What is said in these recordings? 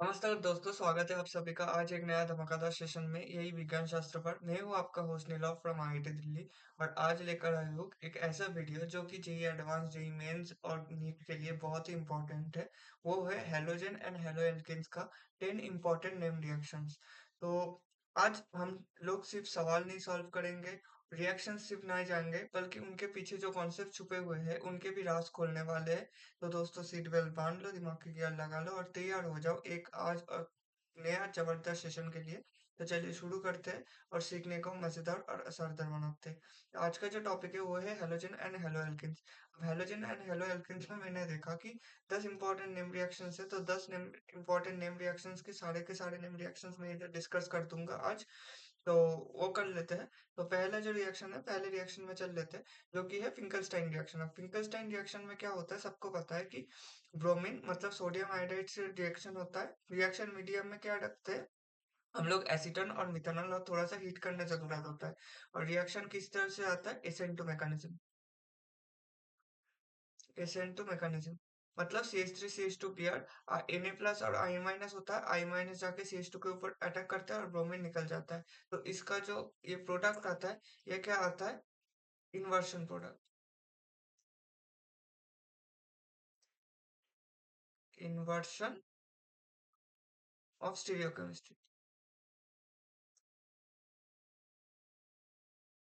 नमस्कार दोस्तों, स्वागत है आप सभी का आज एक नया धमाकेदार सेशन में यही विज्ञान शास्त्र पर। मैं हूँ आपका होस्ट नीलव फ्रॉम आईआईटी दिल्ली और आज लेकर आया हूँ एक ऐसा वीडियो जो कि जेई एडवांस, जेई मेंस और नीट के लिए बहुत ही इंपॉर्टेंट है। वो है हैलोजन एंड हैलो एल्केन्स का 10 इंपॉर्टेंट नेम रिएक्शंस। तो आज हम लोग सिर्फ सवाल नहीं सॉल्व करेंगे, रिएक्शन सिर्फ नहीं जाएंगे, बल्कि उनके पीछे जो कॉन्सेप्ट छुपे हुए हैं उनके भी राज खोलने वाले हैं। तो दोस्तों, सीट बेल्ट बांध लो, दिमाग की गियर लगा लो और तैयार हो जाओ एक आज नया जबरदस्त सेशन के लिए। तो चलिए शुरू करते हैं और सीखने को मजेदार और असरदार बनाते हैं। आज का जो टॉपिक है वो है हेलोजन एंड हेलो एल्केन्स। अब हेलोजन एंड हेलो एल्केन्स में मैंने देखा कि 10 इंपॉर्टेंट नेम रिएक्शंस है, तो 10 नेम इंपॉर्टेंट नेम रिएक्शंस के सारे नेम रिएक्शंस मैं इधर डिस्कस कर दूंगा आज। तो वो कर लेते हैं। तो पहला जो रिएक्शन है, पहले रिएक्शन में चल लेते हैं, जो कि है फिंकलस्टाइन रिएक्शन। अब फिंकलस्टाइन रिएक्शन में क्या होता है, सबको पता है कि ब्रोमीन मतलब सोडियम आयोडाइड से रिएक्शन होता है। रिएक्शन मीडियम में क्या रखते हैं हम लोग, एसीटन और मिथेनॉल, और थोड़ा सा हीट करने जरूरत होता है। और रिएक्शन किस तरह से आता है, एसेंटो मैकेनिज्म। एसेंटो मैकेनिज्म मतलब CH3CH2 Br, Na प्लस और I माइनस होता है, I माइनस जाके CH2 के ऊपर अटैक करता है और ब्रोमीन निकल जाता है। तो इसका जो ये प्रोडक्ट आता है, ये क्या आता है, inversion product. Inversion of stereochemistry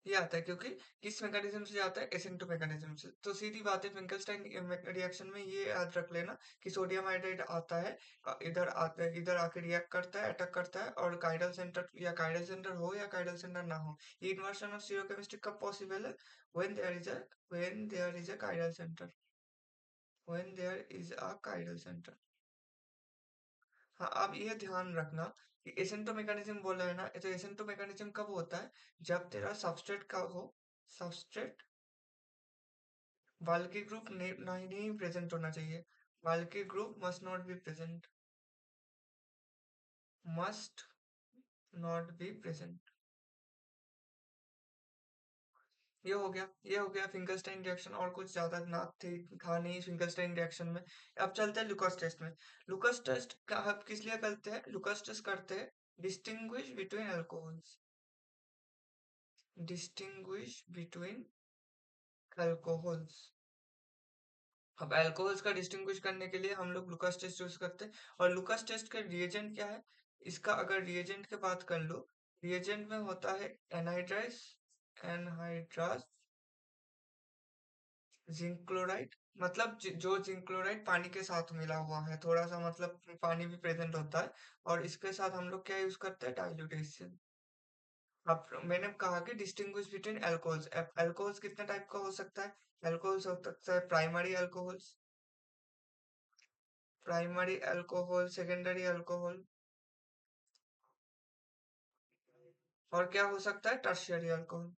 ये आता है, क्योंकि किस मैकेनिज्म से आता है, एसिंटो मैकेनिज्म से। तो सीधी बात है, फिंकलस्टाइन रिएक्शन में ये याद रख लेना कि सोडियम आयोडाइड आता है, इधर आता है, इधर आके रिएक्ट करता है, अटैक करता है, और काइडल सेंटर या काइडल सेंटर हो या काइडल सेंटर ना हो। ये इन्वर्शन ऑफ स्टीरियोकेमिस्ट्री कब पॉसिबल है, when there is a काइडल centre, when there is a काइडल centre. हाँ, अब ये ध्यान रखना कि एसेंटो मैकेनिज्म बोला है ना, तो एसेंटो मैकेनिज्म कब होता है, जब तेरा सबस्ट्रेट का हो, सबस्ट्रेट बाल्की ग्रुप नहीं नहीं प्रेजेंट होना चाहिए। Balki group must not be present, must not be present. ये हो गया फिंगरस्टाइन रिएक्शन, और कुछ ज्यादा ना था नहीं फिंगरस्टाइन रिएक्शन में। अब चलते हैं लुकास टेस्ट में। लुकास टेस्ट का हम किस लिए करते हैं, लुकास टेस्ट करते हैं distinguish between alcohols, distinguish between alcohols. अब अल्कोहल्स का डिस्टिंग्विश करने के लिए हम लोग लुकास टेस्ट यूज करते हैं। और लुकास टेस्ट का रिएजेंट क्या है, इसका अगर रिएजेंट की बात कर लो, रिएजेंट में होता है एनहाइड्रास, एनहाइड्रास जिंक क्लोराइड। मतलब जो जिंक क्लोराइड पानी के साथ मिला हुआ है, थोड़ा सा मतलब पानी भी प्रेजेंट होता है। और इसके साथ हम लोग क्या यूज करते हैं, डाइल्यूटेशन। अब मैंने कहा कि डिस्टिंग्विश बिटवीन अल्कोहल्स। अल्कोहल्स कितने टाइप का हो सकता है, अल्कोहल्स हो सकता है primary alcohols, primary alcohol, secondary alcohol, और क्या हो सकता है, टर्शियरी अल्कोहल।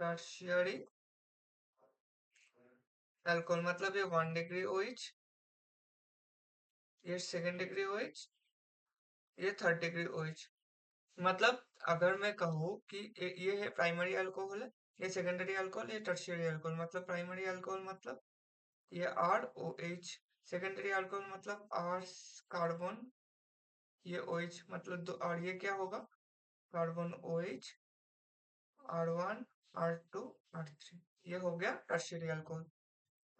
टर्शियरी अल्कोहल मतलब ये 1 डिग्री OH, ये सेकेंड डिग्री OH, ये थर्ड डिग्री OH। मतलब अगर मैं कहूँ कि ये है प्राइमरी अल्कोहल है, ये सेकेंडरी अल्कोहल, ये टर्शियरी अल्कोहल। मतलब प्राइमरी अल्कोहल मतलब ये ROH, सेकेंडरी अल्कोहल मतलब R कार्बन, ये OH मतलब दो, और ये क्या होगा, carbon OH, R1, R2, R3। ये हो गया टर्शियरी अल्कोहल।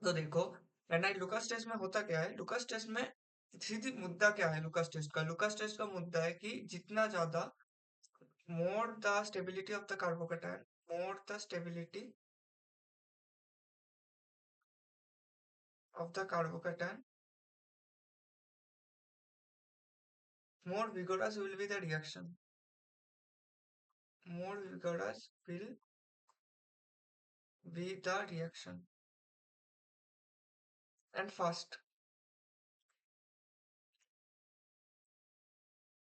तो देखो, एनाइ लुकास टेस्ट में होता क्या है, लुकास टेस्ट में सीधी मुद्दा क्या है, लुकास टेस्ट का, लुकास टेस्ट का मुद्दा है कि जितना ज्यादा, more the stability of the carbocation, more the stability of the carbocation, more vigorous will be the reaction, more vigorous will be the reaction, and fast।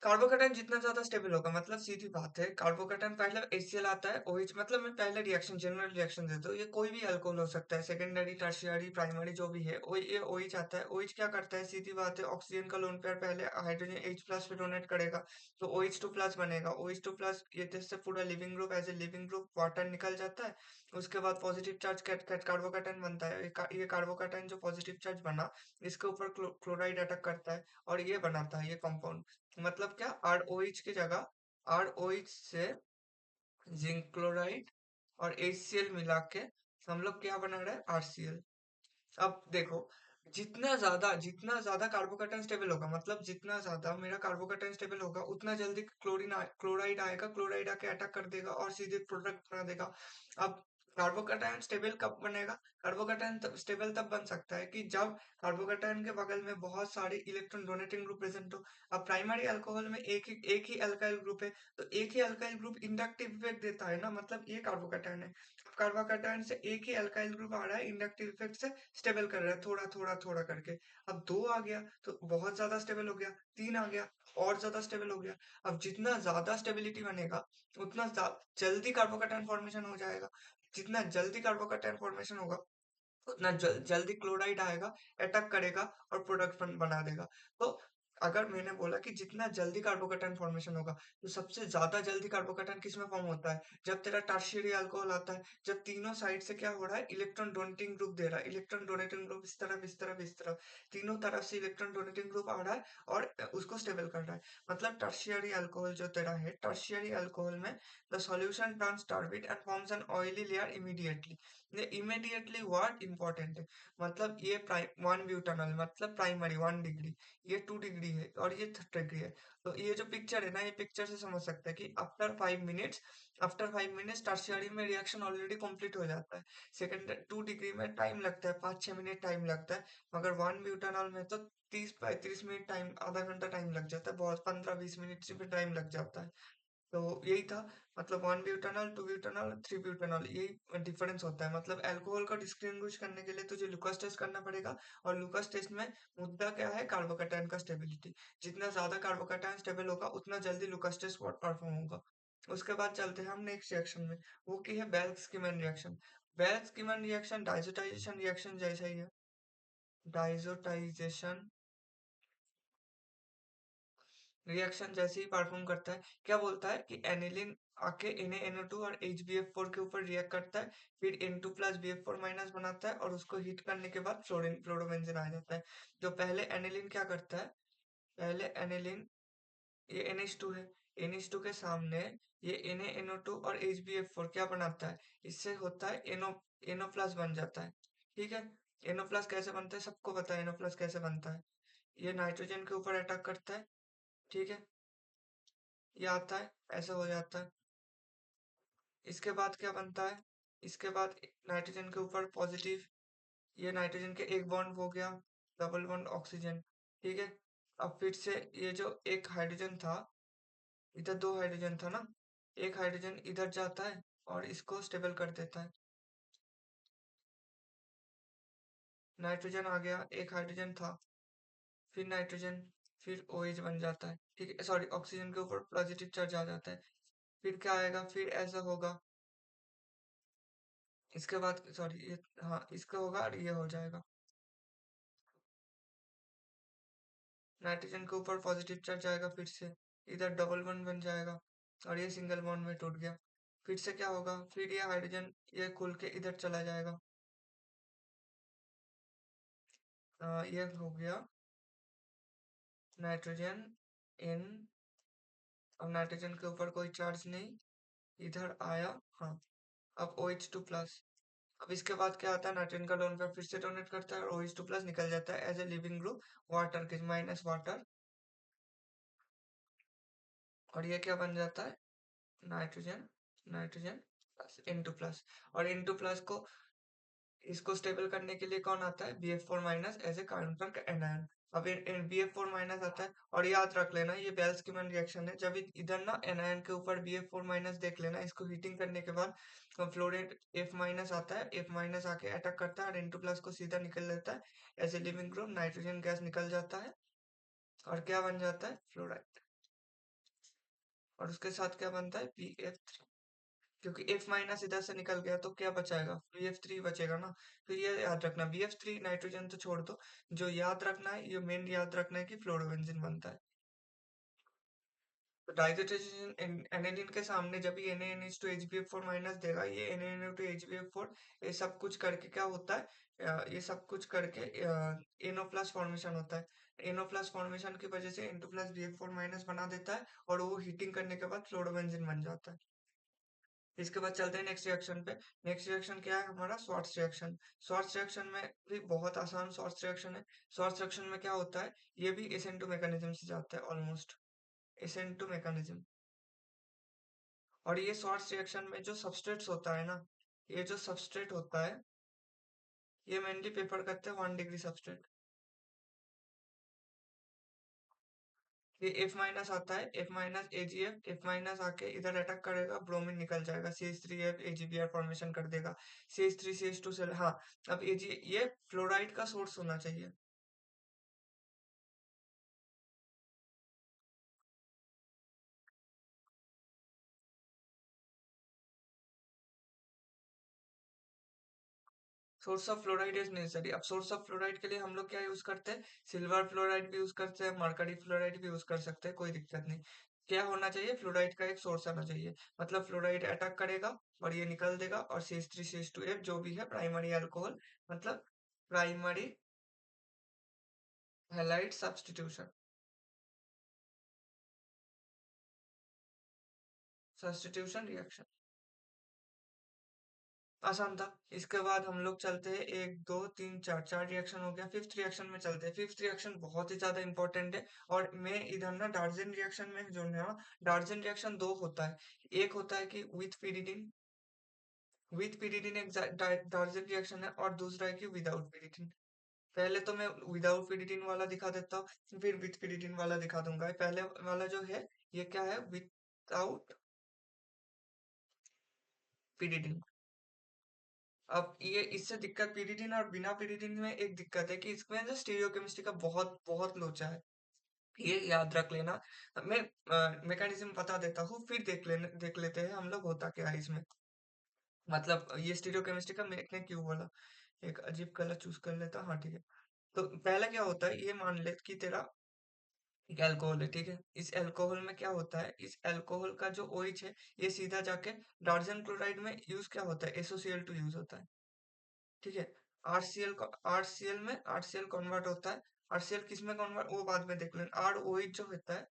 Carbocation जितना ज़्यादा stable होगा मतलब सीधी बात है, कार्बोकेटाइन पहले HCl आता है, OH मतलब मैं पहले रिएक्शन जनरल रिएक्शन देता हूँ, ये कोई भी अल्कोहल हो सकता है, सेकेंडरी, टर्शियरी, प्राइमरी जो भी है, ये OH आता है। OH क्या करता है? सीधी बात है, ऑक्सीजन का लोन पेयर पहले हाइड्रोजन H प्लस पे डोनेट करेगा, तो OH2 प्लस बनेगा। OH2 प्लस ये जिससे पूरा leaving group as a leaving group water निकल जाता है। उसके बाद पॉजिटिव चार्ज कार्बोकेटाइन बनता है। ये कार्बोकेटाइन जो पॉजिटिव चार्ज बना, इसके ऊपर क्लोराइड अटैक करता है और ये बनाता है ये कंपाउंड। मतलब क्या, ROH की जगह ROH से जिंक क्लोराइड और HCl मिला के हम लोग क्या बना रहे हैं? RCl। अब देखो, जितना ज्यादा कार्बोकेटाइन स्टेबल होगा, मतलब जितना ज्यादा मेरा कार्बोकेटाइन स्टेबल होगा, उतना जल्दी क्लोराइड आएगा, क्लोराइड आके अटैक कर देगा और सीधे प्रोडक्ट बना देगा। अब कार्बोकेटाइन स्टेबल कब बनेगा? कार्बोकेटाइन तब स्टेबल तब बन सकता है कि जब कार्बोकेटाइन के बगल में बहुत सारे इलेक्ट्रॉन डोनेटिंग ग्रुप प्रेजेंट हो। अब प्राइमरी अल्कोहल में एक ही अल्काइल ग्रुप है, तो एक ही अल्काइल ग्रुप इंडक्टिव इफेक्ट देता है ना, मतलब ये कार्बोकेटाइन है। कार्बोकेटाइन से एक ही अल्काइल ग्रुप आ रहा है, इंडक्टिव इफेक्ट से स्टेबल कर रहा है, थोड़ा थोड़ा थोड़ा करके। अब दो आ गया तो बहुत ज्यादा स्टेबल हो गया, तीन आ गया और ज्यादा स्टेबल हो गया। अब जितना ज्यादा स्टेबिलिटी बनेगा, उतना जल्दी कार्बोकेटाइन फॉर्मेशन हो जाएगा। जितना जल्दी कार्बोकेटाइन फॉर्मेशन होगा, उतना जल्दी क्लोराइड आएगा, अटैक करेगा और प्रोडक्ट बना देगा। तो अगर मैंने बोला कि जितना जल्दी कार्बोकेटाइन फॉर्मेशन होगा, तो सबसे ज्यादा जल्दी कार्बोकेटाइन किसमें फॉर्म होता है? जब तेरा टर्शियरी अल्कोहल आता है, जब तीनों साइड से क्या हो रहा है? इलेक्ट्रॉन डोनेटिंग ग्रुप दे रहा है, इलेक्ट्रॉन डोनेटिंग ग्रुप इस तरफ इस तरफ इस तरफ, तीनों तरफ से इलेक्ट्रॉन डोनेटिंग ग्रुप आ रहा है और उसको स्टेबल कर रहा है। मतलब टर्शियरी अल्कोहल जो तेरा है, टर्शियरी अल्कोहल में the solution turns turbid and forms an oily layer immediately. ये इमीडिएटली वर्ड इंपॉर्टेंट है। मतलब ये वन ब्यूटानॉल मतलब प्राइमरी 1 डिग्री, ये 2 डिग्री है और ये 3 डिग्री है। तो ये जो पिक्चर है ना, ये पिक्चर से समझ सकते हैं कि आफ्टर 5 मिनट्स टर्शियरी में रिएक्शन ऑलरेडी कंप्लीट हो जाता है। सेकेंड 2 डिग्री में टाइम लगता है, 5-6 मिनट टाइम लगता है। मगर वन ब्यूटानॉल में तो 30-35 मिनट टाइम, आधा घंटा टाइम लग जाता है, बहुत 15-20 मिनट से भी टाइम लग जाता है। तो यही था, मतलब 1 ब्यूटानॉल, 2 ब्यूटानॉल, 3 ब्यूटानॉल, यही डिफरेंस होता है। मतलब अल्कोहल को डिस्टिंग्विश करने के लिए तुझे लुकास टेस्ट करना पड़ेगा, और लुकास टेस्ट में मुद्दा क्या है? कार्बोकेटाइन का स्टेबिलिटी। जितना ज्यादा कार्बोकेटाइन स्टेबल होगा, उतना जल्दी लुकास टेस्ट परफॉर्म होगा। उसके बाद चलते हैं हम नेक्स्ट रिएक्शन में, वो की है बेल्स-स्कीमैन रिएक्शन। बेल्स-स्कीमैन रिएक्शन डाइजोटाइजेशन रिएक्शन जैसा ही है। डाइजोटाइजेशन रिएक्शन जैसे ही परफॉर्म करता है, क्या बोलता है कि एनिलीन आके NaNO2 और HBF4 के ऊपर रिएक्ट करता है, फिर N2 प्लस BF4 माइनस बनाता है और उसको हीट करने के बाद फ्लोरोबेंजीन आ जाता है। जो पहले एनिलीन क्या करता है? पहले एनिलीन, ये NH2 है, NH2 के सामने ये NaNO2 और HBF4 क्या बनाता है? इससे होता है NO प्लस बन जाता है। ठीक है, NO प्लस कैसे बनता है? सबको पता है NO प्लस कैसे बनता है। ये नाइट्रोजन के ऊपर अटैक करता है, ठीक है, ये आता है, ऐसा हो जाता है। इसके बाद क्या बनता है? इसके बाद नाइट्रोजन के ऊपर पॉजिटिव, ये नाइट्रोजन के एक बॉन्ड हो गया, डबल बॉन्ड ऑक्सीजन, ठीक है। अब फिर से ये जो एक हाइड्रोजन था, इधर दो हाइड्रोजन था ना, एक हाइड्रोजन इधर जाता है और इसको स्टेबल कर देता है। नाइट्रोजन आ गया, एक हाइड्रोजन था, फिर नाइट्रोजन, फिर OH बन जाता है, ठीक है, सॉरी, ऑक्सीजन के ऊपर पॉजिटिव चार्ज आ जाता है। फिर क्या आएगा? फिर ऐसा होगा, इसके बाद सॉरी ये, हाँ, इसका होगा और ये हो जाएगा। नाइट्रोजन के ऊपर पॉजिटिव चार्ज आएगा, फिर से इधर डबल बॉन्ड बन जाएगा और ये सिंगल बॉन्ड में टूट गया। फिर से क्या होगा? फिर ये हाइड्रोजन ये खुल के इधर चला जाएगा। ये हो गया नाइट्रोजन इन, अब नाइट्रोजन के ऊपर कोई चार्ज नहीं, इधर आया, हाँ, अब OH2 प्लस। अब इसके बाद क्या आता है? नाइट्रोजन का लोन पेयर फिर से डोनेट करता है और OH2 प्लस निकल जाता है as a leaving group, water के माइनस वाटर, और ये क्या बन जाता है? Nitrogen, nitrogen plus N2 plus. और N2 प्लस को, इसको स्टेबल करने के लिए कौन आता है? BF4 minus as a counter anion. अब BF4 माइनस आता है, और याद रख लेना ये बेल्स-कीमन रिएक्शन है। जब इधर ना एनायन के ऊपर BF4 माइनस देख लेना, इसको हीटिंग करने के बाद फ्लोरेट F माइनस आता है, F माइनस आके अटैक करता है और N2 प्लस को सीधा निकल लेता है as a leaving group, nitrogen gas निकल जाता है और क्या बन जाता है? फ्लोराइड। और उसके साथ क्या बनता है BF3, क्योंकि F माइनस इधर से निकल गया तो क्या बचाएगा, BF3 बचेगा ना। तो ये याद रखना, BF3 नाइट्रोजन तो छोड़ दो, जो याद रखना है, ये मेन याद रखना है कि फ्लोरोबेंजीन बनता है। तो डाइज़ोटेशन एनालिन के सामने जब ये NaNH2 माइनस देगा, ये NaNO2 ये सब कुछ करके क्या होता है, ये सब कुछ करके NO प्लस फॉर्मेशन होता है। NO प्लस फॉर्मेशन की वजह से N2 प्लस BF4 माइनस बना देता है, और वो हीटिंग करने के बाद फ्लोरोबेंजीन बन जाता है। इसके बाद चलते हैं नेक्स्ट रिएक्शन पे। नेक्स्ट रिएक्शन क्या है हमारा, स्वार्ट्ज रिएक्शन। स्वार्ट्ज रिएक्शन में भी बहुत आसान स्वार्ट्ज रिएक्शन है। स्वार्ट्ज रिएक्शन में क्या होता है, ये भी SN2 मैकेनिज्म से जाता है ऑलमोस्ट, SN2 मैकेनिज्म। और ये स्वार्ट्ज रिएक्शन में जो सबस्ट्रेट्स होता है ना, ये जो सबस्ट्रेट होता है, ये मेनली प्रेफर करते हैं 1 डिग्री सबस्ट्रेट। ये F माइनस आता है, F minus AgF, F minus आके इधर अटैक करेगा, ब्रोमीन निकल जाएगा, CH3F AgBr फॉर्मेशन कर देगा, CH3CH2 से। हाँ, अब ये फ्लोराइड का सोर्स होना चाहिए। Source of fluoride is necessary. अब सोर्स ऑफ फ्लोराइड के लिए हम लोग क्या यूज करते हैं, सिल्वर फ्लोराइड भी यूज करते हैं, मरकरी फ्लोराइड भी यूज कर सकते हैं, कोई दिक्कत नहीं। क्या होना चाहिए, फ्लोराइड का एक सोर्स आना चाहिए। मतलब फ्लोराइड अटैक करेगा और ये निकल देगा, और CH3CH2F जो भी है प्राइमरी अल्कोहल, मतलब primary halide substitution, substitution reaction. आसान था। इसके बाद हम लोग चलते हैं, एक दो तीन चार, चार रिएक्शन हो गया। फिफ्थ रिएक्शन में चलते हैं। फिफ्थ रिएक्शन बहुत ही ज्यादा इंपॉर्टेंट है। और मैं इधर ना डार्जन रिएक्शन में जो है ना, डार्जन रिएक्शन दो होता है। एक होता है कि विथ पीरिडिन एक डार्जन रिएक्शन है, और दूसरा है कि विदाउट पीरिडिन। पहले तो मैं विदाउट पीरिडिन वाला दिखा देता हूँ, फिर विथ पीरिडिन वाला दिखा दूंगा। पहले वाला जो है, ये क्या है, विदाउट पीरिडिन। अब ये इससे दिक्कत, पीरिडिन और बिना पीरिडिन में एक दिक्कत है कि इसमें जो स्टीरियोकेमिस्ट्री का बहुत बहुत लोचा है, ये याद रख लेना। मैं मैकेनिज्म बता देता हूँ, फिर देख लेते हैं हम लोग होता क्या है इसमें। मतलब ये स्टीरियोकेमिस्ट्री का मैंने क्यों बोला, एक अजीब कलर चूज कर लेता। हाँ ठीक है। तो पहला क्या होता है, ये मान ले कि तेरा एक अल्कोहल है, ठीक है। इस अल्कोहल में क्या होता है, इस अल्कोहल का जो OH है, ये सीधा जाके डार्जन क्लोराइड में यूज क्या होता है, SOCl2 यूज होता है, ठीक है। आरसीएल को, आरसीएल में आरसीएल कन्वर्ट होता है। आरसीएल किस में कन्वर्ट, वो बाद में देख लेना। आरओएच जो होता है,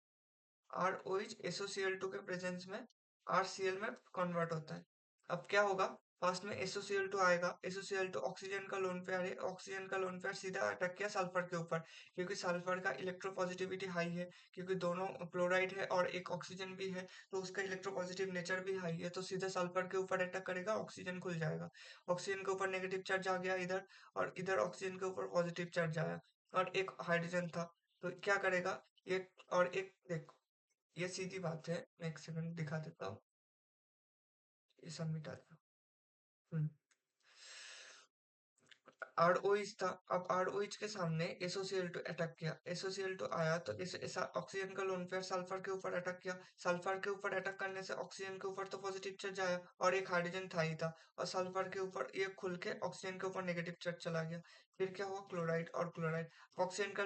आरओएच SOCl2 के प्रेजेंस में आरसीएल में कन्वर्ट होता है। अब क्या होगा, फर्स्ट में SOCl2 आएगा, SOCl2 ऑक्सीजन का लोन पेयर है, ऑक्सीजन का लोन पेयर सीधा अटैक किया सल्फर के ऊपर, क्योंकि सल्फर का इलेक्ट्रोपॉजिटिविटी हाई है, क्योंकि दोनों क्लोराइड है और एक ऑक्सीजन भी है, तो उसका इलेक्ट्रोपॉजिटिव नेचर भी हाई है, तो सीधा सल्फर के ऊपर अटैक करेगा, ऑक्सीजन खुल जाएगा। ऑक्सीजन के ऊपर नेगेटिव चार्ज आ गया इधर, और इधर ऑक्सीजन के ऊपर पॉजिटिव चार्ज आया, और एक हाइड्रोजन था। तो क्या करेगा, एक और एक देखो, ये सीधी बात है, मैं एक सेकंड दिखा देता हूँ, ये सब मिटा देता हूँ। आरओएच था। अब आरओएच के सामने SOCl2 अटैक किया, SOCl2 आया तो इस ऑक्सीजन का लोन पेयर सल्फर के ऊपर अटैक किया। सल्फर के ऊपर अटैक करने से ऑक्सीजन के ऊपर तो पॉजिटिव चार्ज आया, और एक हाइड्रोजन था ही था, और सल्फर के ऊपर ये खुल के ऑक्सीजन के ऊपर नेगेटिव चार्ज चला गया। फिर क्या हुआ, क्लोराइड और क्लोराइड, ऑक्सीजन का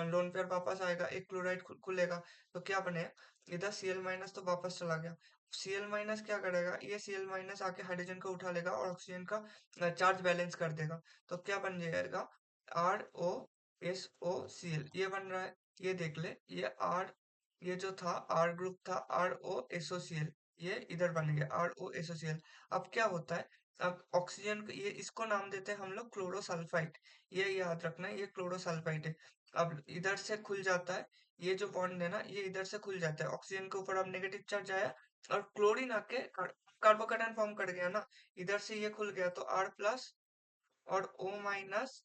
लोन पेयर वापस आएगा, एक क्लोराइड खुलेगा, तो क्या बने, इधर Cl माइनस तो वापस चला गया। Cl माइनस क्या करेगा, ये Cl माइनस आके हाइड्रोजन को उठा लेगा और ऑक्सीजन का चार्ज बैलेंस कर देगा। तो क्या बन जाएगा, ROSOCl, ये बन रहा है। ये देख ले, ये जो था R ग्रुप था, ROSOCl, ये इधर बन गया ROSOCl। अब क्या होता है, अब ऑक्सीजन ये इसको नाम देते हैं हम लोग क्लोरोसल्फाइड, ये याद रखना है, ये क्लोरोसल्फाइड है। अब इधर से खुल जाता है, ये जो बॉन्ड है ना, ये इधर से खुल जाता है, ऑक्सीजन के ऊपर अब नेगेटिव चार्ज आया, और क्लोरीन आके कार्बोकेटायन फॉर्म कर गया ना, इधर से ये खुल गया, तो R प्लस और O माइनस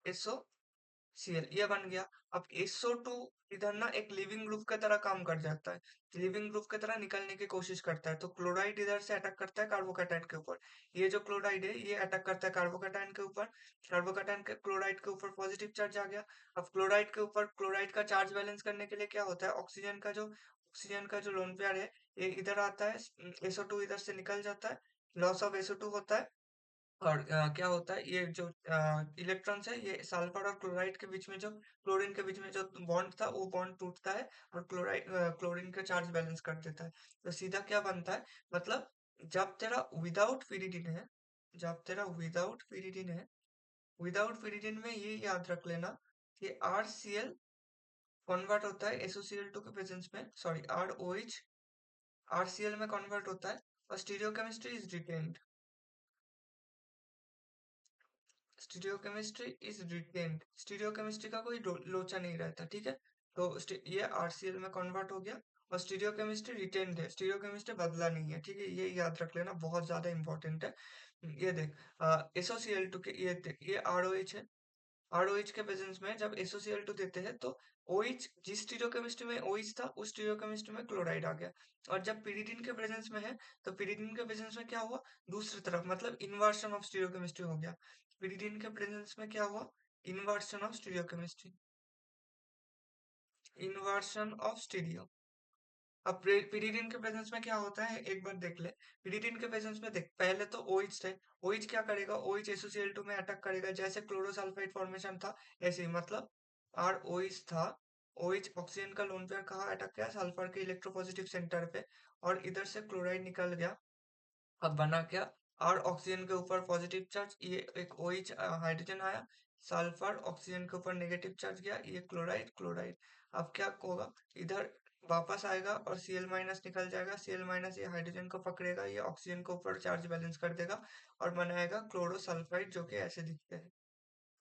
SOCl, ये बन गया। अब SO2 इधर ना एक लिविंग ग्रुप की तरह काम कर जाता है, लिविंग ग्रुप की तरह निकलने की कोशिश करता है, तो क्लोराइड इधर से अटैक करता है कार्बोकेटाइन के ऊपर। ये जो क्लोराइड है, ये अटैक करता है कार्बोकेटाइन के ऊपर, कार्बोकेटाइन के क्लोराइड के ऊपर पॉजिटिव चार्ज आ गया। अब क्लोराइड के ऊपर क्लोराइड का चार्ज बैलेंस करने के लिए क्या होता है, ऑक्सीजन का जो ऑक्सीजन का जो लोन पेयर है ये इधर आता है, SO2 इधर से निकल जाता है, लॉस ऑफ SO2 होता है। और क्या होता है ये जो इलेक्ट्रॉन्स है ये सल्फर और क्लोराइड के बीच में जो क्लोरीन के बीच में जो बॉन्ड था वो बॉन्ड टूटता है और क्लोरीन का चार्ज बैलेंस कर देता है। तो सीधा क्या बनता है, मतलब जब तेरा विदाउट पिरिडिन है, जब तेरा विदाउट पिरिडिन में ये याद रख लेना कि RCl कन्वर्ट होता है SOCl2 के प्रेजेंस में, सॉरी ROH RCl में कन्वर्ट होता है और stereochemistry is retained. Stereochemistry is retained, stereochemistry का कोई लोचा नहीं रहता, ठीक है। तो ये RCl में कन्वर्ट हो गया और स्टीरियोकेमिस्ट्री रिटेन्ड है, स्टीरियोकेमिस्ट्री बदला नहीं है, ठीक है, ये याद रख लेना, बहुत ज्यादा इंपॉर्टेंट है। ये देख SOCl2 के ये देख ये ROH है, ROH के प्रेजेंस में जब SOCl2 देते हैं तो OH जिस स्टीरियोकेमिस्ट्री में OH था उस स्टीरियोकेमिस्ट्री में क्लोराइड आ गया। और जब पिरिडिन के प्रेजेंस में है तो पिरिडिन के प्रेजेंस में क्या हुआ, दूसरी तरफ मतलब इन्वर्शन ऑफ स्टीरियोकेमिस्ट्री हो गया। पिरिडिन के प्रेजेंस में क्या हुआ, inversion of stereochemistry, inversion of stereo. अब पिरिडिन के प्रेजेंस में क्या होता है एक बार देख ले। पिरिडिन के प्रेजेंस में देख पहले तो OH थे, OH क्या करेगा, OH SOCl2 में अटैक करेगा, जैसे क्लोरोसल्फाइड फॉर्मेशन था ऐसे ही, मतलब ROH था, OH ऑक्सीजन का लोन पेयर कहाँ अटैक किया, सल्फर के इलेक्ट्रोपॉजिटिव सेंटर पे, और इधर से क्लोराइड निकल गया। अब बना क्या, R ऑक्सीजन के ऊपर पॉजिटिव चार्ज, ये एक OH हाइड्रोजन आया, सल्फर ऑक्सीजन के ऊपर नेगेटिव चार्ज गया, ये क्लोराइड क्लोराइड। अब क्या होगा, इधर वापस आएगा और Cl माइनस निकल जाएगा, Cl माइनस ये हाइड्रोजन को पकड़ेगा, ये ऑक्सीजन के ऊपर चार्ज बैलेंस कर देगा और बनाएगा क्लोरोसल्फाइड जो कि ऐसे दिखते हैं।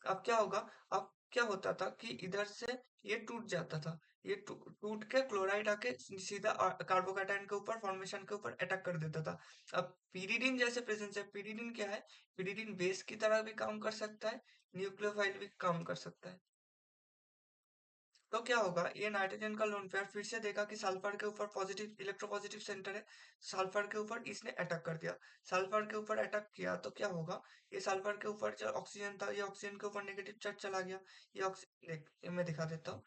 अब क्या होगा, अब क्या होता था कि इधर से ये टूट जाता था, ये टूट के क्लोराइड आके सीधा कार्बोकैटायन के ऊपर फॉर्मेशन के ऊपर अटैक कर देता था। अब पीरिडीन जैसे प्रेजेंस है, पीरिडीन क्या है, पीरिडीन बेस की तरह भी काम कर सकता है, न्यूक्लियोफाइल भी काम कर सकता है। तो क्या होगा, ये नाइट्रोजन का लोन पेयर फिर से देखा कि सल्फर के ऊपर पॉजिटिव इलेक्ट्रोपॉजिटिव सेंटर है, सल्फर के ऊपर इसने अटैक कर दिया, सल्फर के ऊपर अटैक किया तो क्या होगा, ये सल्फर के ऊपर जो ऑक्सीजन था ये ऑक्सीजन के ऊपर नेगेटिव चार्ज चला गया, ये देख ये मैं दिखा देता हूँ।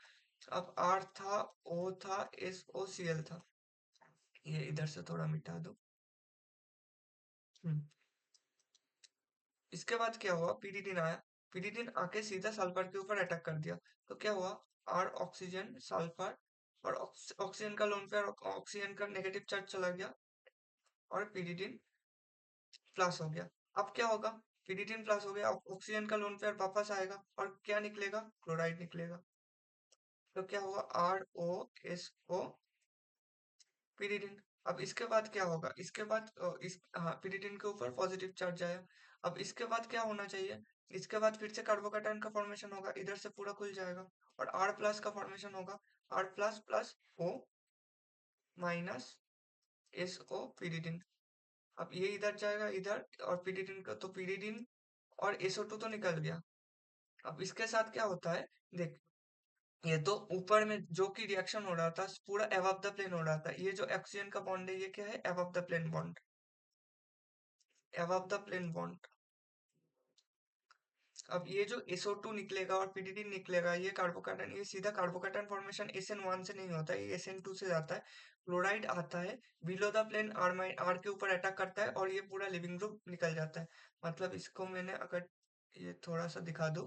अब R था, O था, SOCl था, ये इधर से थोड़ा मिटा दो। हम्म, इसके बाद क्या हुआ, पीरिडिन आया, पीरिडिन आके सीधा सल्फर के ऊपर अटैक कर दिया, तो क्या हुआ, R ऑक्सीजन सल्फर और ऑक्सीजन का लोन पेयर ऑक्सीजन का नेगेटिव चार्ज चला गया और पीरिडिन प्लस हो गया। अब क्या होगा, पीरिडिन प्लस हो गया, ऑक्सीजन का लोन पेयर वापस आएगा और क्या निकलेगा, क्लोराइड निकलेगा। तो क्या हुआ, ROSO पिरिडिन। अब इसके बाद क्या होगा, इसके बाद इस हाँ पिरिडिन के ऊपर पॉजिटिव चार्ज आया। अब इसके बाद क्या होना चाहिए, इसके बाद फिर से कार्बोकैटायन का फॉर्मेशन होगा, इधर से पूरा खुल जाएगा और R प्लस का फॉर्मेशन होगा, R plus plus O minus SO pyridine. अब ये इधर जाएगा इधर और पिरिडिन का तो पिरिडिन और SO2 तो निकल गया। अब इसके साथ क्या होता है, देख ये तो ऊपर में जो कि रिएक्शन हो रहा था पूरा अबव द प्लेन हो रहा था, ये जो ऑक्सीजन का बॉन्ड है ये क्या है, above the plane bond, above the plane bond. अब ये जो SO2 निकलेगा और PDD निकलेगा, ये कार्बोकैटायन, ये सीधा कार्बोकैटायन फॉर्मेशन SN1 से नहीं होता है, ये SN2 से जाता है। क्लोराइड आता है बिलो द प्लेन R के ऊपर अटैक करता है और ये पूरा लिविंग ग्रुप निकल जाता है। मतलब इसको मैंने अगर ये थोड़ा सा दिखा दूं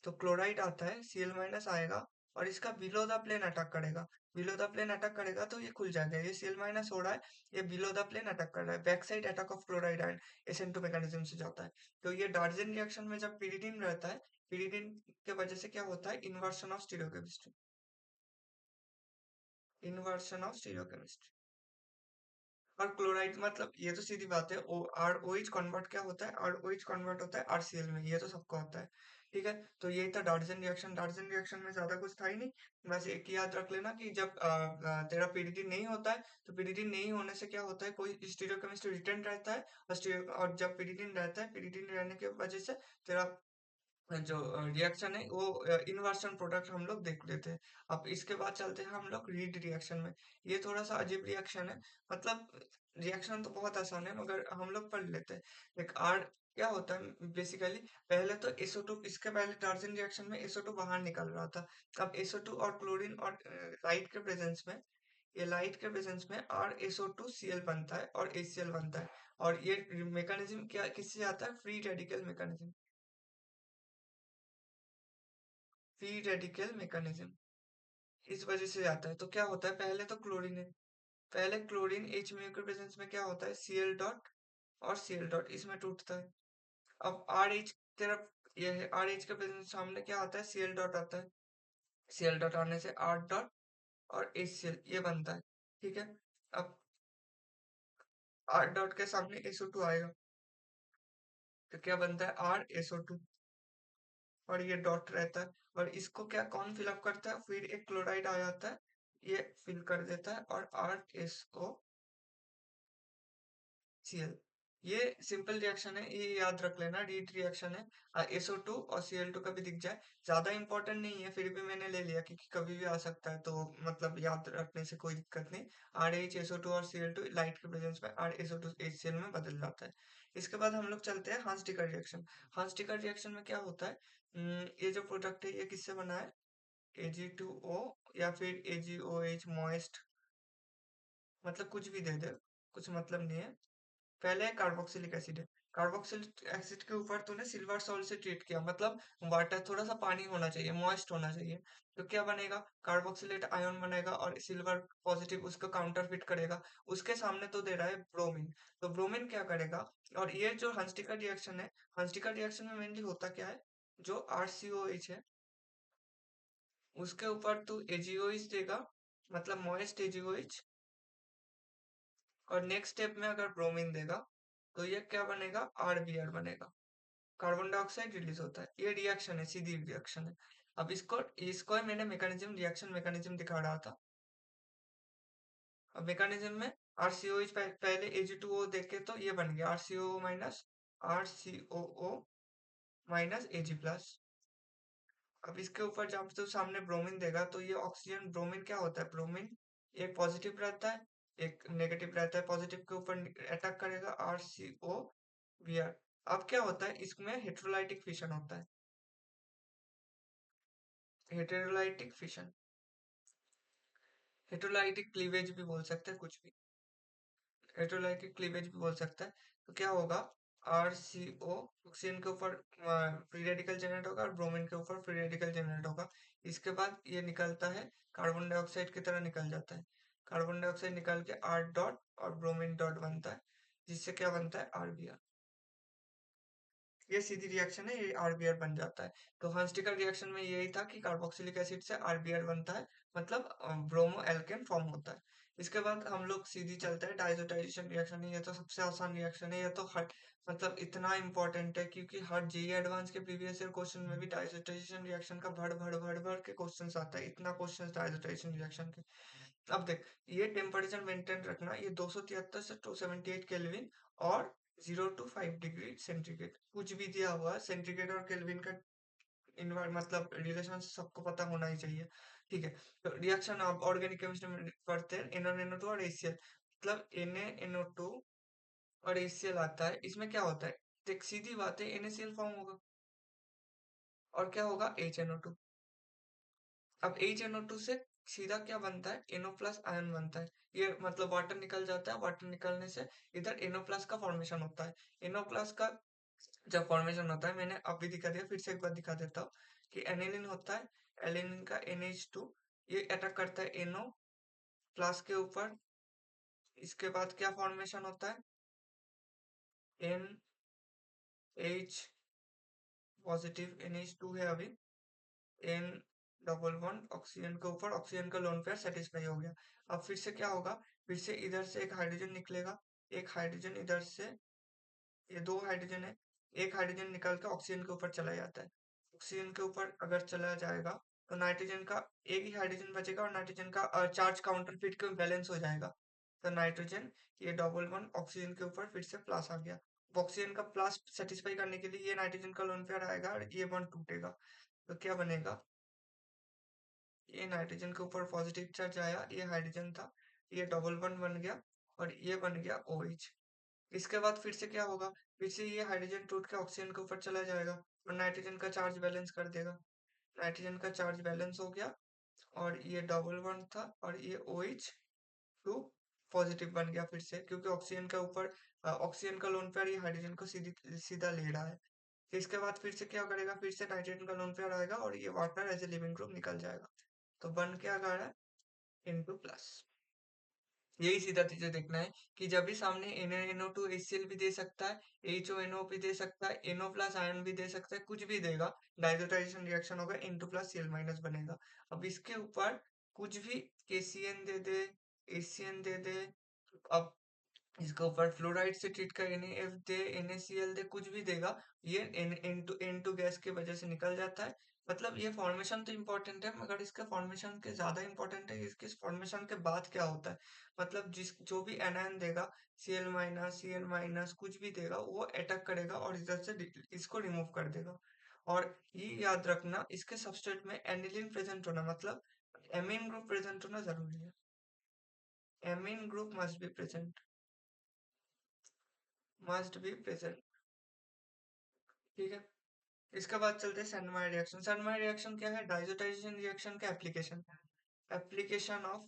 तो क्लोराइड आता है, Cl माइनस आएगा और इसका बिलो द प्लेन अटैक करेगा, बिलो द प्लेन अटैक करेगा तो ये खुल जाएगा, ये Cl माइनस हो रहा है, ये बिलो द प्लेन अटैक कर रहा है, back side attack of chloride and SN2 mechanism से जाता है। तो ये डार्जन रिएक्शन में जब पिरिडिन रहता है, पिरिडिन के वजह से क्या होता है, inversion of stereochemistry, inversion of stereochemistry. और क्लोराइड मतलब ये तो सीधी बात है, O R O H convert क्या होता है, आर ओ एच कन्वर्ट होता है आरसीएल में, ये तो सबको होता है, ठीक है। तो यही था डार्जन रिएक्शन, डार्जन रिएक्शन में ज्यादा कुछ था ही नहीं, बस एक ही याद रख लेना कि जब तेरा पीरियड नहीं होता है तो पीरियड नहीं होने से क्या होता है, कोई स्टीरियोकेमिस्ट्री रिटर्न रहता है और और जब पीरियड रहता है, पीरियड रहने की वजह से तेरा जो रिएक्शन है वो इनवर्शन प्रोडक्ट हम लोग देख लेते हैं। अब इसके बाद चलते हैं हम लोग रीड रिएक्शन में। ये थोड़ा सा अजीब रिएक्शन है, मतलब रिएक्शन तो बहुत आसान है मगर हम लोग पढ़ लेते हैं। एक आर क्या होता है बेसिकली, पहले तो SO2, इसके पहले टार्जन रिएक्शन में SO2 बाहर निकल रहा था। अब SO2 और क्लोरीन और लाइट के प्रेजेंस में ये लाइट के प्रेजेंस में RSO2 Cl बनता है और HCl बनता है। और ये मैकेनिज्म क्या किससे आता है? Free radical mechanism. Free radical mechanism इस वजह से आता है। तो क्या होता है, पहले तो क्लोरीन है, पहले क्लोरीन H म्यू के प्रेजेंस में क्या होता है, Cl डॉट और Cl डॉट इसमें टूटता है। अब RH तरफ ये है, RH के प्रेजेंस सामने क्या आता है, Cl डॉट आता है। Cl डॉट आने से R डॉट और HCl ये बनता है। ठीक है। अब R डॉट के सामने SO2 आएगा तो क्या बनता है, RSO2 और ये डॉट रहता है। और इसको क्या कौन फिलअप करता है, फिर एक क्लोराइड आ जाता है, ये फिल कर देता है और RSO Cl। ये सिंपल रिएक्शन है, ये याद रख लेना, रीट रिएक्शन है। SO2 और Cl2 कभी दिख जाए, ज्यादा इंपॉर्टेंट नहीं है, फिर भी मैंने ले लिया क्योंकि कभी भी आ सकता है, तो मतलब याद रखने से कोई दिक्कत नहीं। RHSO2 और Cl2 लाइट के प्रेजेंस में RSO2 HCl में बदल जाता है। इसके बाद हम लोग चलते हैं हांस-डिकर रिएक्शन। हांस-डिकर रिएक्शन में क्या होता है, ये जो प्रोडक्ट है ये किससे बना है, Ag2O या फिर AgOH मॉइस्ट, मतलब कुछ भी दे दे, कुछ मतलब नहीं है। पहले कार्बोक्सिलिक एसिड है, कार्बोक्सिलिक एसिड के ऊपर तूने सिल्वर सॉल्ट से ट्रीट किया, मतलब वाटर थोड़ा सा पानी होना चाहिए, मॉइस्ट होना चाहिए, तो क्या बनेगा, कार्बोक्सिलेट आयन बनेगा और सिल्वर पॉजिटिव उसको काउंटर फिट करेगा। उसके सामने तो दे रहा है ब्रोमीन, तो ब्रोमीन क्या करेगा, और ये जो हंसटिकर रिएक्शन है, हंसटिकर रिएक्शन में मेनली होता क्या है, जो RCOH है उसके ऊपर तू AgOH देगा, मतलब मॉइस्ट AgOH, और नेक्स्ट स्टेप में अगर ब्रोमीन देगा तो ये क्या बनेगा, RBr बनेगा, कार्बन डाइऑक्साइड रिलीज होता है। ये रिएक्शन है, सीधी रिएक्शन है। अब इसको इसको ही मैंने मैकेनिज्म, रिएक्शन मैकेनिज्म दिखा रहा था। अब मैकेनिज्म में RCOH पहले Ag2O देखे तो ये बन गया RCOO minus RCOO minus Ag plus. अब इसके ऊपर जब तो सामने ब्रोमीन देगा तो ये ऑक्सीजन, ब्रोमीन क्या होता है, ब्रोमीन एक पॉजिटिव रहता है एक नेगेटिव रहता है, पॉजिटिव के ऊपर अटैक करेगा RCOBr। अब क्या होता है, इसमें हेटेरोलाइटिक फिशन होता है, हेटेरोलाइटिक फिशन, हेटेरोलाइटिक क्लीवेज भी बोल सकते हैं, कुछ भी, हेटेरोलाइटिक क्लीवेज भी बोल सकता है। तो क्या होगा, RCO ऑक्सीजन के ऊपर फ्री रेडिकल जनरेट होगा और ब्रोमीन के ऊपर फ्री रेडिकल जनरेट होगा। इसके बाद ये निकलता है, कार्बन डाइऑक्साइड की तरह निकल जाता है, कार्बन डाइऑक्साइड निकल के R डॉट और ब्रोमीन डॉट बनता है, जिससे क्या बनता है, RBr। ये सीधी रिएक्शन है, ये RBr बन जाता है। तो हंसटिकर रिएक्शन में यही था कि कार्बोक्सिलिक एसिड से RBr बनता है, मतलब ब्रोमो एल्केन फॉर्म होता है। इसके बाद हम लोग सीधी चलते हैं डाइजोटाइजेशन रिएक्शन है, ये तो सबसे आसान रिएक्शन है, ये तो हर मतलब इतना इंपॉर्टेंट है क्योंकि हर जेईई एडवांस के प्रीवियस ईयर क्वेश्चन में भी डाइजोटाइजेशन रिएक्शन का भड़ भड़ भड़ भड़ के क्वेश्चन आता है, इतना क्वेश्चन डाइजोटाइजेशन रिएक्शन के। अब देख, ये टेम्परेचर मेंटेन रखना, ये 273 से 278 केल्विन और 0 to 5 डिग्री सेंटीग्रेड, कुछ भी दिया हुआ है, सेंटीग्रेड और केल्विन का इन्वर्ट मतलब रिलेशन सबको पता होना ही चाहिए। ठीक है, तो रिएक्शन आप ऑर्गेनिक केमिस्ट्री में पढ़ते हैं, NaNO2 और HCl, मतलब NaNO2 और HCl आता है, इसमें क्या होता है, देख सीधी बात है, NaCl फॉर्म होगा और क्या होगा, HNO2। अब HNO2 से सीधा क्या बनता है, NO प्लस आयन बनता है, ये मतलब वाटर निकल जाता है, वाटर निकलने से इधर NO प्लस का फॉर्मेशन होता है। NO प्लस का जब फॉर्मेशन होता है, मैंने अभी दिखा दिया, फिर से एक बार दिखा देता हूँ कि एनिलीन होता है, एलिनिन का NH2, ये अटैक करता है NO प्लस के ऊपर। इसके बाद क्या फॉर्मेशन होता है, NH पॉजिटिव, NH2 है अभी, N डबल वन ऑक्सीजन के ऊपर, ऑक्सीजन का लोन पेयर सेटिस्फाई हो गया। अब फिर से क्या होगा, फिर से इधर से एक हाइड्रोजन निकलेगा, एक हाइड्रोजन इधर से, ये दो हाइड्रोजन है, एक हाइड्रोजन निकल के ऑक्सीजन के ऊपर चला जाता है। ऑक्सीजन के ऊपर अगर चला जाएगा तो नाइट्रोजन का एक ही हाइड्रोजन बचेगा और नाइट्रोजन का चार्ज काउंटर फिट के बैलेंस हो जाएगा। तो नाइट्रोजन ये डबल वन ऑक्सीजन के ऊपर फिर से प्लस आ गया। ऑक्सीजन का प्लस सेटिस्फाई करने के लिए ये नाइट्रोजन का लोन पेयर आएगा और ये बॉन्ड टूटेगा, तो क्या बनेगा, ये नाइट्रोजन के ऊपर पॉजिटिव चार्ज आया, ये हाइड्रोजन था, ये डबल बॉन्ड बन गया और ये बन गया OH। इसके बाद फिर से क्या होगा, फिर से ये हाइड्रोजन टूट के ऑक्सीजन के ऊपर चला जाएगा और नाइट्रोजन का चार्ज बैलेंस कर देगा, नाइट्रोजन का चार्ज बैलेंस हो गया और ये डबल बॉन्ड था और ये OH टू पॉजिटिव बन गया फिर से, क्योंकि ऑक्सीजन के ऊपर ऑक्सीजन का लोन पेयर ये हाइड्रोजन को सीधा ले रहा है। तो इसके बाद फिर से क्या करेगा, फिर से नाइट्रोजन का लोन पेयर आएगा और ये water as a leaving group निकल जाएगा। तो बन क्या आ रहा है, N2 प्लस। यही सीधा चीजें देखना है कि जब भी सामने NaNO2 HCl भी दे सकता है, HONO भी दे सकता है, NO प्लस आयन भी दे सकता है, कुछ भी देगा, डाइजोटाइजेशन रिएक्शन होगा, N2 प्लस Cl माइनस बनेगा। अब इसके ऊपर कुछ भी KCN दे दे, HCN दे दे, अब इसके ऊपर फ्लोराइड से ट्रीट कर NaF दे, NaCl दे, कुछ भी देगा, ये N2 गैस की वजह से निकल जाता है। मतलब ये फॉर्मेशन तो इम्पोर्टेंट है, मगर इसके फॉर्मेशन के ज्यादा इम्पोर्टेंट है इसके फॉर्मेशन के बाद क्या होता है। मतलब जो भी एनायन देगा, Cl माइनस कुछ भी देगा, वो अटैक करेगा और इधर से इसको रिमूव कर देगा। और ये याद रखना, इसके सबस्ट्रेट में एनिलीन प्रेजेंट होना, मतलब एमीन ग्रुप प्रेजेंट होना जरूरी है। Amine group must be present. ठीक है। इसके बाद चलते हैं सनमाइड रिएक्शन। सनमाइड रिएक्शन क्या है, डाइजोटाइजेशन रिएक्शन का एप्लीकेशन। Application of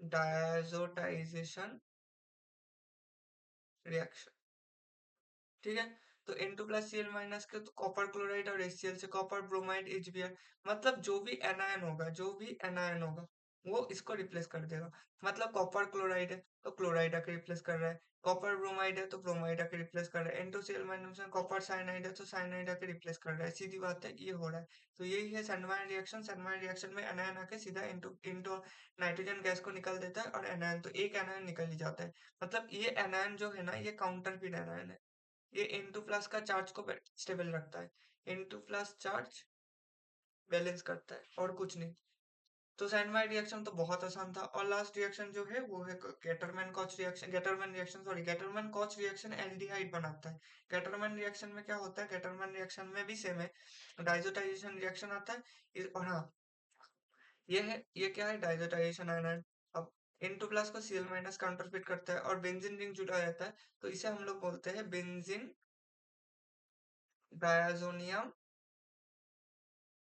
डायजोटाइजेशन reaction. ठीक है। तो N2 प्लस Cl माइनस के तो कॉपर क्लोराइड और HCl से कॉपर ब्रोमाइड HBr, मतलब जो भी एनायन होगा वो इसको रिप्लेस कर देगा। मतलब कॉपर क्लोराइड है तो क्लोराइड आके रिप्लेस कर रहा है, कॉपर ब्रोमाइड है तो ब्रोमाइड आके रिप्लेस कर रहा है, N2Cl माइनस में कॉपर साइनाइड है तो साइनाइड आके रिप्लेस कर रहा है। सीधी बात है, ये हो रहा है। तो यही है सनमाइड रिएक्शन। सनमाइड रिएक्शन में एनायन आके सीधा इंटू इंटू नाइट्रोजन गैस को निकल देता है, और एनायन तो एक एनायन निकल ही जाता है। मतलब ये एनायन जो है ना, ये काउंटर पिन एनायन है। ये N2 प्लस का चार्ज को स्टेबल रखता है। N2 प्लस चार्ज बैलेंस करता है और कुछ नहीं। तो सैंडमाइड रिएक्शन तो बहुत आसान था। और लास्ट रिएक्शन जो है वो है गेटरमैन कॉच रिएक्शन एल्डिहाइड बनाता है। गेटरमैन रिएक्शन में क्या होता है, गेटरमैन रिएक्शन में भी सेम है, डाइजोटाइजेशन रिएक्शन आता है। और हाँ, ये क्या है, डाइजोटाइजेशन आयनाइड। अब N2 प्लस को Cl माइनस काउंटरफिट करता है और बेंजीन रिंग जुड़ा रहता है, तो इसे हम लोग बोलते हैं बेंजीन डायाजोनियम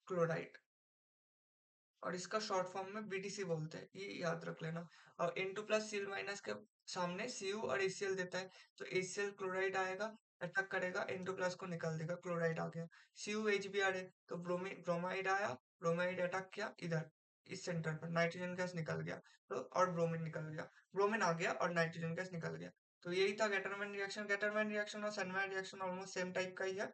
क्लोराइड, और इसका शॉर्ट फॉर्म में BDC बोलते हैं, ये याद रख लेना। और N2 प्लस Cl माइनस के सामने Cu और HCl देता है, तो HCl क्लोराइड आएगा, अटैक करेगा, N2 प्लस को निकाल देगा, क्लोराइड आ गया। Cu HBr है तो ब्रोमाइड आया, ब्रोमाइड अटैक किया इधर, इस सेंटर पर नाइट्रोजन गैस निकल गया, तो और ब्रोमीन निकल गया, ब्रोमीन आ गया और नाइट्रोजन गैस निकल गया। तो यही था गेटरमैन रिएक्शन। गेटरमैन रिएक्शन और सनमैन रिएक्शन ऑलमोस्ट सेम टाइप का ही है,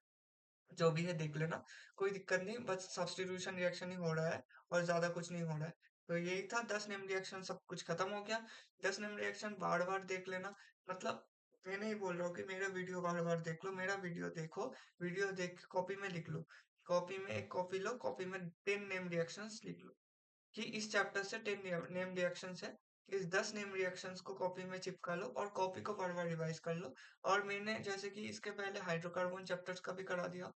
जो भी है देख लेना, कोई दिक्कत नहीं, बस सब्स्टिट्यूशन रिएक्शन ही हो रहा है और ज्यादा कुछ नहीं हो रहा है। तो यही था 10 नेम रिएक्शन, सब कुछ खत्म हो गया। 10 नेम रिएक्शन बार बार देख लेना। मतलब मैं नहीं बोल रहा हूँ कि मेरा वीडियो बार बार देख लो, मेरा वीडियो देखो, वीडियो देख के कॉपी में लिख लो, कॉपी में एक कॉपी लो, कॉपी में 10 नेम रिएक्शंस लिख लो, कि इस चैप्टर से 10 नेम रिएक्शंस है, इस 10 नेम रिएक्शंस को कॉपी में चिपका लो और कॉपी को बार बार रिवाइज कर लो। और मैंने जैसे कि इसके पहले हाइड्रोकार्बन चैप्टर्स का भी करा दिया।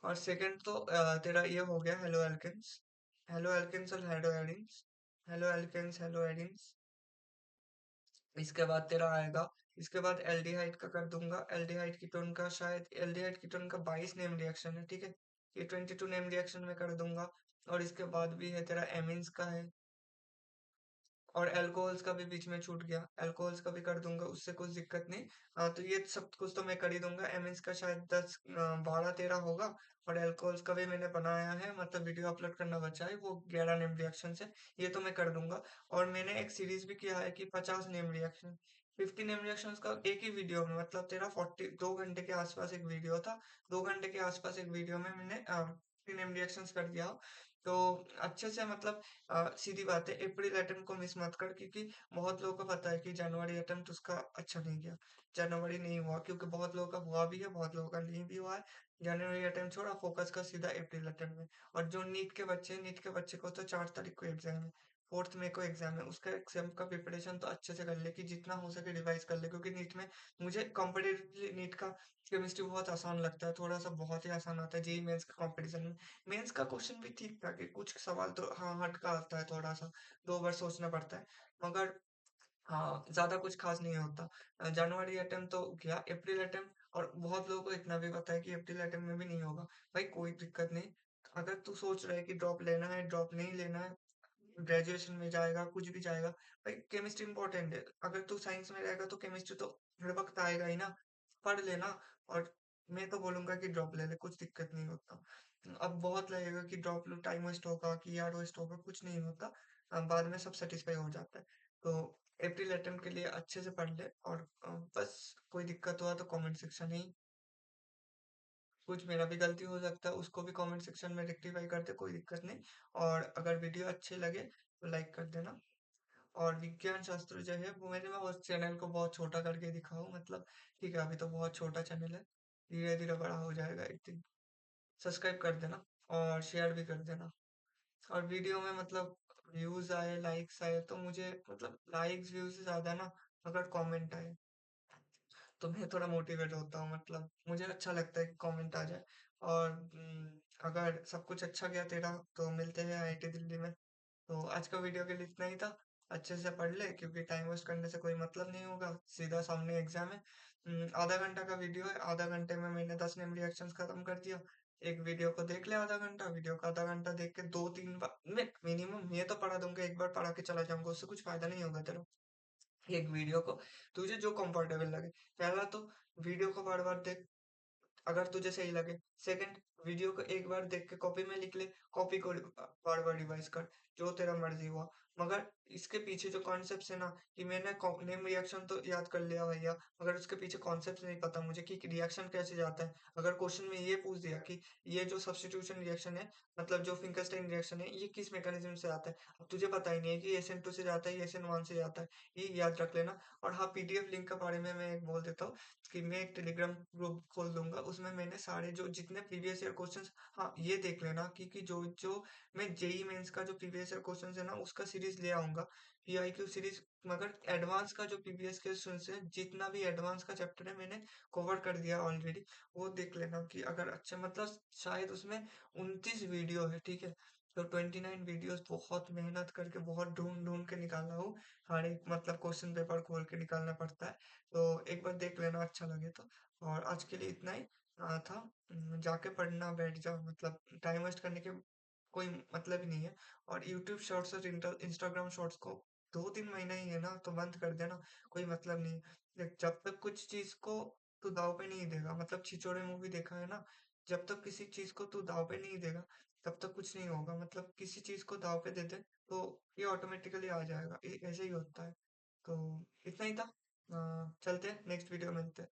और सेकंड तो तेरा ये हो गया हेलो एल्केन्स, हेलो एल्केन्स और हेलो एडिन्स, हेलो एल्केन्स हेलो एडिन्स। इसके बाद तेरा आएगा, इसके बाद एल्डिहाइड का कर दूंगा, एल्डिहाइड कीटोन का, शायद एल्डिहाइड कीटोन का 22 नेम रिएक्शन है, ठीक है, ये 22 नेम रिएक्शन में कर दूंगा। और इसके बाद भी है तेरा एमीन्स का है, और अल्कोहल्स का भी बीच में छूट गया, अल्कोहल्स का भी कर दूंगा, उससे कुछ दिक्कत नहीं। तो ये सब कुछ तो मैं कर ही दूंगा। एमिन्स का शायद 10 12 13 होगा, और अल्कोहल्स का भी मैंने बनाया है, मतलब वीडियो अपलोड करना बचा है, वो 11 नेम रिएक्शन है, ये तो मैं कर दूंगा। और मैंने एक सीरीज भी किया है कि 50 नेम रिएक्शन, 50 नेम रिएक्शंस का एक ही वीडियो में, मतलब तेरा 2 घंटे के आसपास एक वीडियो था, 2 घंटे के आसपास एक वीडियो में मैंने 50 नेम रिएक्शंस कर दिया। तो अच्छे से, मतलब सीधी बात है, अप्रैल अटेम्प्ट को मिस मत कर, क्योंकि बहुत लोगों को पता है कि जनवरी अटेम्प्ट उसका अच्छा नहीं गया, जनवरी नहीं हुआ, क्योंकि बहुत लोगों का हुआ भी है, बहुत लोगों का नहीं भी हुआ है। जनवरी अटेम्प्ट छोड़ा, फोकस का सीधा अप्रैल अटेम्प्ट में। और जो नीट के बच्चे को तो 4 तारीख को एग्जाम है, 4 मई को एग्जाम है, उसका एग्जाम का प्रिपरेशन तो अच्छे से कर ले, कि जितना हो सके रिवाइज कर ले, क्योंकि नीट में मुझे कॉम्पिटेटिवली नीट का केमिस्ट्री बहुत आसान लगता है, थोड़ा सा बहुत ही आसान आता है, जेई मेंस का कंपटीशन में। मेंस का क्वेश्चन भी ठीक ठाक है, कुछ सवाल तो हाँ हट का आता है, थोड़ा सा 2 बार सोचना पड़ता है, मगर हाँ ज्यादा कुछ खास नहीं होता। जनवरी अटेम्प्ट तो गया, अप्रैल अटेम्प्ट, और बहुत लोगों को इतना भी पता है कि अप्रैल अटेम्प्ट में भी नहीं होगा। भाई कोई दिक्कत नहीं, अगर तू सोच रहा है कि ड्रॉप लेना है, ड्रॉप नहीं लेना है, ग्रेजुएशन में जाएगा, कुछ भी जाएगा, भाई केमिस्ट्री इंपॉर्टेंट है। अगर तू साइंस में रहेगा तो केमिस्ट्री तो हर वक़्त आएगा ही ना, पढ़ लेना। और मैं तो बोलूँगा कि ड्रॉप ले ले, कुछ दिक्कत नहीं होता। अब बहुत लगेगा कि ड्रॉप लो, टाइम वेस्ट होगा, कि यार वेस्ट होगा, कुछ नहीं होता। बाद में सब सैटिस्फाई हो जाता है। तो एप्रिल अटेम्प्ट के लिए अच्छे से पढ़ ले, और बस कोई दिक्कत हुआ तो कमेंट सेक्शन ही, कुछ मेरा भी गलती हो सकता है, उसको भी कमेंट सेक्शन में रेक्टिफाई कर दे, कोई दिक्कत नहीं। और अगर वीडियो अच्छे लगे तो लाइक कर देना। और विज्ञान शास्त्र जो है वो मैं उस चैनल को बहुत छोटा करके दिखाऊं, मतलब ठीक है, अभी तो बहुत छोटा चैनल है, धीरे धीरे बड़ा हो जाएगा एक दिन। सब्सक्राइब कर देना और शेयर भी कर देना। और वीडियो में मतलब व्यूज आए, लाइक्स आए, तो मुझे मतलब लाइक्स व्यूज से ज्यादा ना, अगर कमेंट आए तो मैं थोड़ा मोटिवेट होता हूँ, मतलब मुझे अच्छा लगता है कि कमेंट आ जाए। और अगर सब कुछ अच्छा गया तेरा तो मिलते हैं आईआईटी दिल्ली में। तो आज का वीडियो के लिए इतना ही था। अच्छे से पढ़ ले, क्योंकि टाइम वेस्ट करने से कोई मतलब नहीं होगा, सीधा सामने एग्जाम है। आधा घंटा का वीडियो है, आधा घंटे में मैंने 10 नेम रिएक्शंस खत्म कर दिया। एक वीडियो को देख ले आधा घंटा, वीडियो का आधा घंटा देख के 2-3 बार मैं मिनिमम, ये तो पढ़ा दूंगा, एक बार पढ़ा के चला जाऊंगा, उससे कुछ फायदा नहीं होगा तेरा। एक वीडियो को तुझे जो कंफर्टेबल लगे, पहला तो वीडियो को बार बार देख, अगर तुझे सही लगे। सेकंड, वीडियो को एक बार देख के कॉपी में लिख ले, कॉपी को बार बार रिवाइज कर, जो तेरा मर्जी हुआ। मगर इसके पीछे जो कॉन्सेप्ट है ना, कि मैंने नेम रिएक्शन तो याद कर लिया भैया, मगर उसके पीछे कॉन्सेप्ट नहीं पता मुझे कि रिएक्शन कैसे जाता है। अगर क्वेश्चन में ये पूछ दिया कि ये जो सब्स्टिट्यूशन रिएक्शन है, मतलब जो फिंकरस्टाइन रिएक्शन है, ये किस मैकेनिज्म से आता है, अब तुझे पता ही नहीं है कि SN2 से जाता है, ये SN1 से जाता है, ये याद रख लेना। और हाँ, पीडीएफ लिंक के बारे में मैं एक बोल देता हूँ, कि मैं एक टेलीग्राम ग्रुप खोल दूंगा, उसमें मैंने सारे जो जितने प्रीवियस ईयर क्वेश्चंस, हाँ ये देख लेना, क्योंकि जो जो मैं जेई मेंस का जो प्रीवियस ईयर क्वेश्चंस है ना, उसका सीरीज ले आऊंगा, पीआईक्यू सीरीज। मगर एडवांस का जो प्रीवियस क्वेश्चन है, जितना भी एडवांस का चैप्टर है, मैंने कवर कर दिया ऑलरेडी। वो देख लेना, कि अगर अच्छा, मतलब शायद उसमें 29 वीडियो है, ठीक है। तो 29 वीडियोस बहुत मेहनत करके, बहुत ढूंढ ढूंढ के निकाला हूँ। हर एक मतलब क्वेश्चन पेपर खोल के निकालना पड़ता है। तो एक बार देख लेना, अच्छा लगे तो। और आज के लिए इतना ही था। जाके पढ़ना बैठ जाओ, मतलब टाइम वेस्ट करने के कोई मतलब ही नहीं है। और यूट्यूब शॉर्ट्स और इंस्टाग्राम शॉर्ट्स को 2-3 महीना ही है ना, तो बंद कर देना, कोई मतलब नहीं है। देख, जब तक कुछ चीज को तू दाव पे नहीं देगा, मतलब छिछोरे मूवी देखा है ना, जब तक किसी चीज को तू दाव पे नहीं देगा, तब तक कुछ नहीं होगा। मतलब किसी चीज को दाव पे दे दे तो ये ऑटोमेटिकली आ जाएगा, ऐसे ही होता है। तो इतना ही था। चलते हैं, नेक्स्ट वीडियो में मिलते हैं।